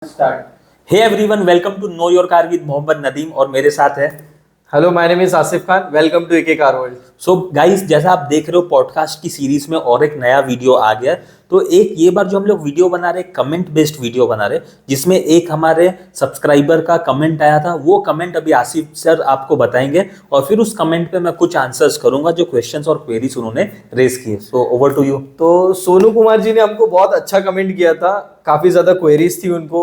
Start. Hey everyone, welcome to know your car with Mohammed Nadeem और मेरे साथ है। Hello, my name is Asif Khan. Welcome to AK car world. So guys, जैसा आप देख रहे हो पॉडकास्ट की सीरीज में और एक नया वीडियो आ गया। तो एक ये बार जो हम लोग वीडियो बना रहे, कमेंट बेस्ड वीडियो बना रहे, जिसमें एक हमारे सब्सक्राइबर का कमेंट आया था। वो कमेंट अभी आसिफ सर आपको बताएंगे और फिर उस कमेंट पे मैं कुछ आंसर्स करूंगा जो क्वेश्चंस और क्वेरीज उन्होंने रेज किए। So over to you. तो सोनू कुमार जी ने हमको बहुत अच्छा कमेंट किया था। काफ़ी ज़्यादा क्वेरीज थी उनको।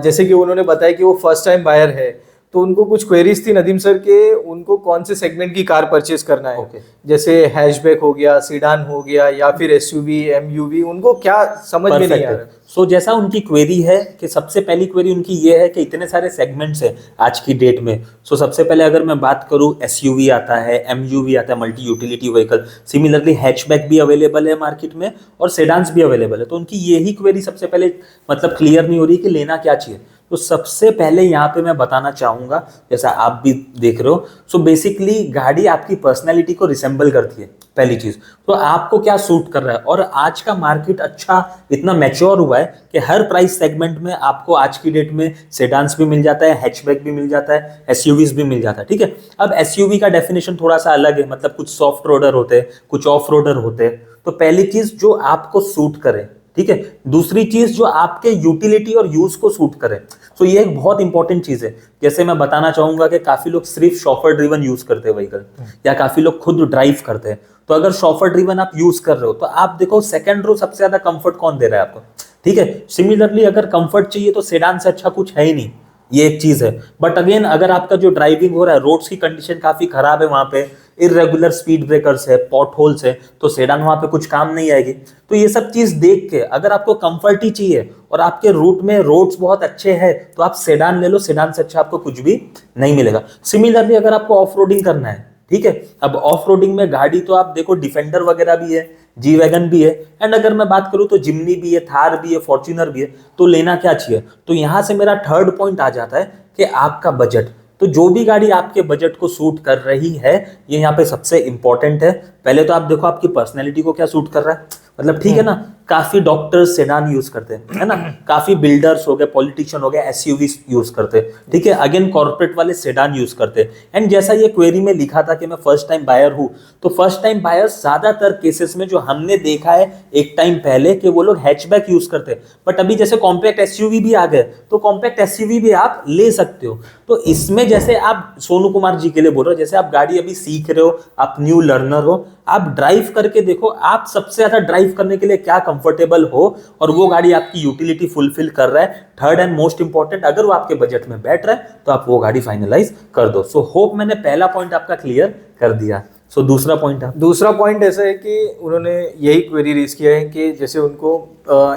जैसे कि उन्होंने बताया कि वो फर्स्ट टाइम बायर है, तो उनको कुछ क्वेरीज थी नदीम सर के, उनको कौन से सेगमेंट की कार परचेज करना है। Okay. जैसे हैचबैक हो गया, सीडान हो गया, या फिर एसयूवी, एमयूवी, उनको क्या समझ में नहीं आ रहा। सो जैसा उनकी क्वेरी है कि सबसे पहली क्वेरी उनकी ये है कि इतने सारे सेगमेंट्स हैं आज की डेट में। सो सबसे पहले अगर मैं बात करूं, एसयूवी आता है, एमयूवी आता है, multi utility vehicle. Similarly hatchback भी अवेलेबल है मार्केट में और सेडान्स भी अवेलेबल है। तो उनकी यही क्वेरी सबसे पहले मतलब क्लियर नहीं हो रही कि लेना क्या चाहिए। तो सबसे पहले यहाँ पे मैं बताना चाहूंगा, जैसा आप भी देख रहे हो, सो बेसिकली गाड़ी आपकी पर्सनैलिटी को रिसेंबल करती है। पहली चीज तो आपको क्या सूट कर रहा है। और आज का मार्केट अच्छा इतना मैच्योर हुआ है कि हर प्राइस सेगमेंट में आपको आज की डेट में सेडान्स भी मिल जाता है, हैचबैक भी मिल जाता है, एसयूवीज भी मिल जाता है। ठीक है, अब एसयूवी का डेफिनेशन थोड़ा सा अलग है, मतलब कुछ सॉफ्ट रोडर होते हैं, कुछ ऑफ रोडर होते हैं। तो पहली चीज जो आपको सूट करे, ठीक है। दूसरी चीज जो आपके यूटिलिटी और यूज को सूट करे। तो ये एक बहुत इंपॉर्टेंट चीज है। जैसे मैं बताना चाहूंगा कि काफी लोग सिर्फ शॉफर ड्रिवन यूज करते हैं व्हीकल, या काफी लोग खुद ड्राइव करते हैं। तो अगर शॉफर ड्रिवन आप यूज कर रहे हो तो आप देखो सेकंड रो सबसे ज्यादा कंफर्ट कौन दे रहा है आपको। ठीक है, सिमिलरली अगर कंफर्ट चाहिए तो सेडान से अच्छा कुछ है ही नहीं, ये एक चीज है। बट अगेन अगर आपका जो ड्राइविंग हो रहा है, रोड्स की कंडीशन काफी खराब है, वहां पे इरेगुलर स्पीड ब्रेकर्स है, पॉट होल्स है, तो सेडान वहां पे कुछ काम नहीं आएगी। तो ये सब चीज देख के अगर आपको कंफर्ट ही चाहिए और आपके रूट में रोड्स बहुत अच्छे हैं तो आप सेडान ले लो। सेडान से अच्छा आपको कुछ भी नहीं मिलेगा। सिमिलरली अगर आपको ऑफ रोडिंग करना है, ठीक है, अब ऑफ रोडिंग में गाड़ी तो आप देखो डिफेंडर वगैरह भी है, जी वैगन भी है, एंड अगर मैं बात करूं तो जिमनी भी है, थार भी है, फॉर्च्यूनर भी है। तो लेना क्या चाहिए। तो यहां से मेरा थर्ड पॉइंट आ जाता है कि आपका बजट। तो जो भी गाड़ी आपके बजट को सूट कर रही है, ये यहाँ पे सबसे इंपॉर्टेंट है। पहले तो आप देखो आपकी पर्सनैलिटी को क्या सूट कर रहा है। मतलब ठीक है ना, काफी डॉक्टर्स सेडान यूज करते हैं, है ना, काफी बिल्डर्स हो गए, पॉलिटिशियन हो गए, एसयूवी यूज करते हैं। ठीक है, अगेन कॉर्पोरेट वाले सेडान यूज करते हैं। एंड जैसा ये क्वेरी में लिखा था कि मैं फर्स्ट टाइम बायर हूं, तो फर्स्ट टाइम बायर ज्यादातर केसेस में जो हमने देखा है एक टाइम पहले कि वो लोग हैचबैक यूज करते हैं। बट अभी जैसे कॉम्पैक्ट एसयूवी भी आ गए, तो कॉम्पैक्ट एसयूवी भी आप ले सकते हो। तो इसमें जैसे आप सोनू कुमार जी के लिए बोल रहे हो, जैसे आप गाड़ी अभी सीख रहे हो, आप न्यू लर्नर हो, आप ड्राइव करके देखो आप सबसे ज्यादा ड्राइव करने के लिए क्या कंफर्टेबल हो और वो गाड़ी आपकी यूटिलिटी फुलफिल कर रहा है। थर्ड एंड मोस्ट इंपॉर्टेंट, अगर वो आपके बजट में बैठ रहा है तो आप वो गाड़ी फाइनलाइज कर दो। सो होप मैंने पहला पॉइंट आपका क्लियर कर दिया। सो दूसरा पॉइंट है, दूसरा पॉइंट ऐसा है कि उन्होंने यही क्वेरी रेज किया है कि जैसे उनको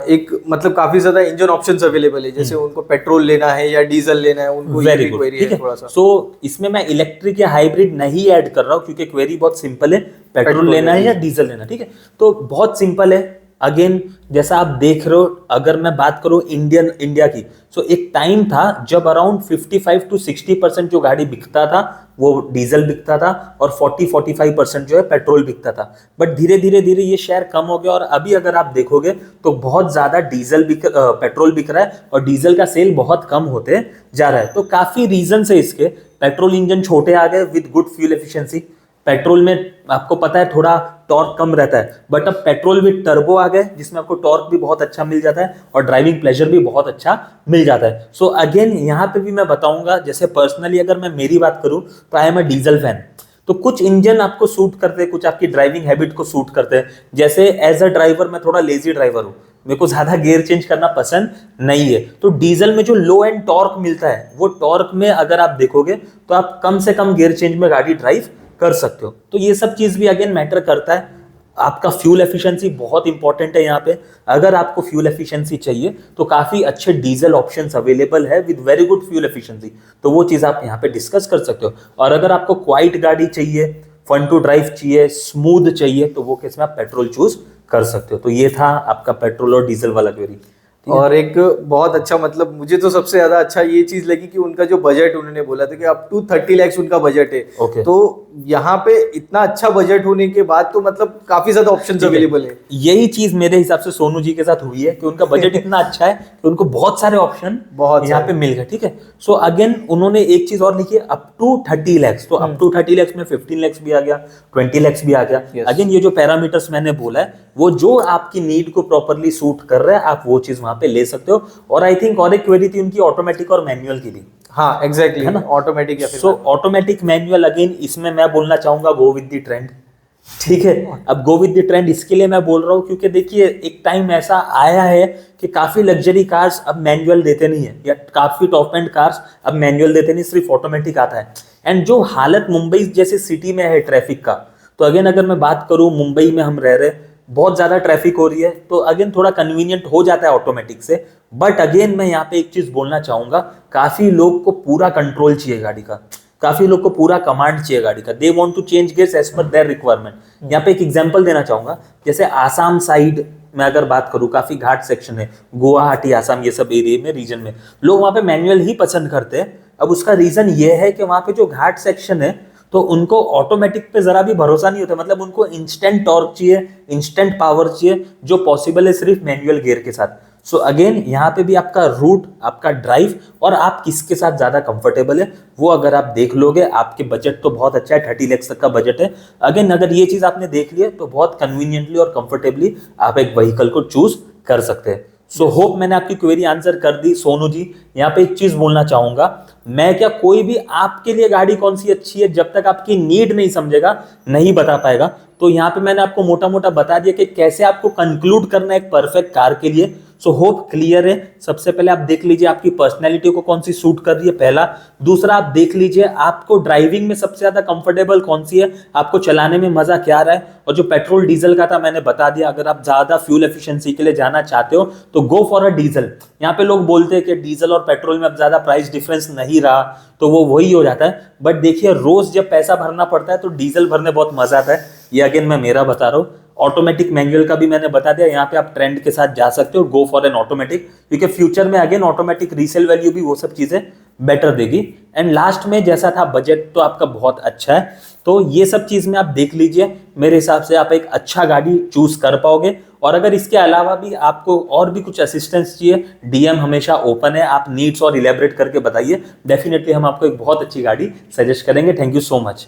एक मतलब काफी ज्यादा इंजन ऑप्शंस अवेलेबल है, जैसे उनको पेट्रोल लेना है या डीजल लेना है, उनको वेरी ये गुड, क्वेरी ठीक है है। थोड़ा सा। सो इसमें मैं इलेक्ट्रिक या हाइब्रिड नहीं ऐड कर रहा हूं क्योंकि क्वेरी बहुत सिंपल है, पेट्रोल लेना है या डीजल लेना, ठीक है। तो बहुत सिंपल है। अगेन जैसा आप देख रहे हो, अगर मैं बात करूं इंडिया की, सो एक टाइम था जब अराउंड 55 to 60% जो गाड़ी बिकता था वो डीजल बिकता था और 40-45% जो है पेट्रोल बिकता था। बट धीरे धीरे धीरे ये शेयर कम हो गया और अभी अगर आप देखोगे तो बहुत ज्यादा पेट्रोल बिक रहा है और डीजल का सेल बहुत कम होते जा रहा है। तो काफी रीजन है इसके। पेट्रोल इंजन छोटे आ गए with good fuel efficiency. Petrol में आपको पता है थोड़ा टॉर्क कम रहता है, बट अब पेट्रोल विद टर्बो आ गए जिसमें आपको टॉर्क भी बहुत अच्छा मिल जाता है और ड्राइविंग प्लेजर भी बहुत अच्छा मिल जाता है। सो अगेन यहाँ पे भी मैं बताऊंगा, जैसे पर्सनली अगर मैं मेरी बात करूं तो I am a diesel fan. तो कुछ इंजन आपको सूट करते हैं, कुछ आपकी ड्राइविंग हैबिट को सूट करते हैं। जैसे एज अ ड्राइवर मैं थोड़ा लेजी ड्राइवर हूँ, मेरे को ज्यादा गियर चेंज करना पसंद नहीं है। तो डीजल में जो लो एंड टॉर्क मिलता है, वो टॉर्क में अगर आप देखोगे तो आप कम से कम गियर चेंज में गाड़ी ड्राइव कर सकते हो। तो ये सब चीज भी अगेन मैटर करता है। आपका फ्यूल एफिशिएंसी बहुत इंपॉर्टेंट है यहाँ पे। अगर आपको फ्यूल एफिशिएंसी चाहिए तो काफी अच्छे डीजल ऑप्शंस अवेलेबल है with very good fuel efficiency, तो वो चीज आप यहाँ पे डिस्कस कर सकते हो। और अगर आपको क्वाइट गाड़ी चाहिए, फन टू ड्राइव चाहिए, स्मूथ चाहिए, तो वो केस में आप पेट्रोल चूज कर सकते हो। तो ये था आपका पेट्रोल और डीजल वाला क्वेरी। और एक बहुत अच्छा, मतलब मुझे तो सबसे ज्यादा अच्छा ये चीज लगी कि उनका जो बजट उन्होंने बोला था कि अप टू 30 lakhs उनका बजट है। Okay. तो यहाँ पे इतना अच्छा बजट होने के बाद तो मतलब काफी ज्यादा ऑप्शंस अवेलेबल है। यही चीज मेरे हिसाब से सोनू जी के साथ हुई है कि उनका बजट इतना अच्छा है कि उनको बहुत सारे ऑप्शन यहाँ पे मिल गए। ठीक है, सो अगेन उन्होंने एक चीज और लिखी है, अप टू 30 lakhs। तो अप टू 30 lakhs में 15 lakhs भी आ गया, 20 lakhs भी आ गया। अगेन ये जो पैरामीटर्स मैंने बोला है वो जो आपकी नीड को प्रॉपरली सूट कर रहा है आप वो चीज वहां पे ले सकते हो। और आई थिंक और एक क्वेरी थी उनकी ऑटोमेटिक और मैनुअल की भी। हाँ एग्जैक्टली, है ना, ऑटोमेटिक या फिर सो ऑटोमेटिक मैनुअल। अगेन इसमें मैं बोलना चाहूंगा गो विद द ट्रेंड। ठीक है, अब गो विद द ट्रेंड इसके लिए मैं बोल रहा हूँ क्योंकि देखिए एक टाइम ऐसा आया है कि काफी लग्जरी कार्स अब मैनुअल देते नहीं है, या काफी टॉप एंड कार्स अब मैनुअल देते नहीं, सिर्फ ऑटोमेटिक आता है। एंड जो हालत मुंबई जैसे सिटी में है ट्रैफिक का, तो अगेन अगर मैं बात करूं मुंबई में हम रह रहे, बहुत ज्यादा ट्रैफिक हो रही है, तो अगेन थोड़ा कन्वीनियंट हो जाता है ऑटोमेटिक से। बट अगेन मैं यहाँ पे एक चीज बोलना चाहूंगा, काफी लोग को पूरा कंट्रोल चाहिए गाड़ी का, काफी लोग को पूरा कमांड चाहिए गाड़ी का। They want to change gears as per their requirement. यहाँ पे एक एग्जांपल देना चाहूंगा, जैसे आसाम साइड में अगर बात करूं, काफी घाट सेक्शन है, गुवाहाटी आसाम ये सब एरिया में, रीजन में लोग वहां पे मैनुअल ही पसंद करते हैं। अब उसका रीजन ये है कि वहां पे जो घाट सेक्शन है तो उनको ऑटोमेटिक पे जरा भी भरोसा नहीं होता, मतलब उनको इंस्टेंट टॉर्क चाहिए, इंस्टेंट पावर चाहिए, जो पॉसिबल है सिर्फ मैनुअल गियर के साथ। सो अगेन यहाँ पे भी आपका रूट, आपका ड्राइव और आप किसके साथ ज्यादा कंफर्टेबल है वो अगर आप देख लोगे, आपके बजट तो बहुत अच्छा है, 30 lakhs तक का बजट है। अगेन अगर ये चीज आपने देख लिया तो बहुत कन्वीनियंटली और कंफर्टेबली आप एक व्हीकल को चूज कर सकते हैं। सो होप मैंने आपकी क्वेरी आंसर कर दी। सोनू जी यहाँ पे एक चीज बोलना चाहूंगा, मैं क्या कोई भी आपके लिए गाड़ी कौन सी अच्छी है जब तक आपकी नीड नहीं समझेगा नहीं बता पाएगा। तो यहाँ पे मैंने आपको मोटा मोटा बता दिया कि कैसे आपको कंक्लूड करना है एक परफेक्ट कार के लिए। सो होप क्लियर है। सबसे पहले आप देख लीजिए आपकी पर्सनैलिटी को कौन सी सूट कर रही है, पहला। दूसरा आप देख लीजिए आपको ड्राइविंग में सबसे ज्यादा कंफर्टेबल कौन सी है, आपको चलाने में मजा क्या आ रहा है। और जो पेट्रोल डीजल का था मैंने बता दिया, अगर आप ज्यादा फ्यूल एफिशिएंसी के लिए जाना चाहते हो तो गो फॉर अ डीजल। यहाँ पे लोग बोलते हैं कि डीजल और पेट्रोल में अब ज्यादा प्राइस डिफरेंस नहीं रहा, तो वो वही हो जाता है। बट देखिए रोज जब पैसा भरना पड़ता है तो डीजल भरने बहुत मजा आता है। ये अगेन मैं मेरा बता रहा हूँ। ऑटोमेटिक मैनुअल का भी मैंने बता दिया, यहाँ पे आप ट्रेंड के साथ जा सकते हो, गो फॉर एन ऑटोमेटिक, क्योंकि फ्यूचर में अगेन ऑटोमेटिक रीसेल वैल्यू भी वो सब चीजें बेटर देगी। एंड लास्ट में जैसा था बजट तो आपका बहुत अच्छा है, तो ये सब चीज में आप देख लीजिए, मेरे हिसाब से आप एक अच्छा गाड़ी चूज कर पाओगे। और अगर इसके अलावा भी आपको और भी कुछ असिस्टेंस चाहिए, डीएम हमेशा ओपन है, आप नीड्स और इलेबरेट करके बताइए, डेफिनेटली हम आपको एक बहुत अच्छी गाड़ी सजेस्ट करेंगे। Thank you so much.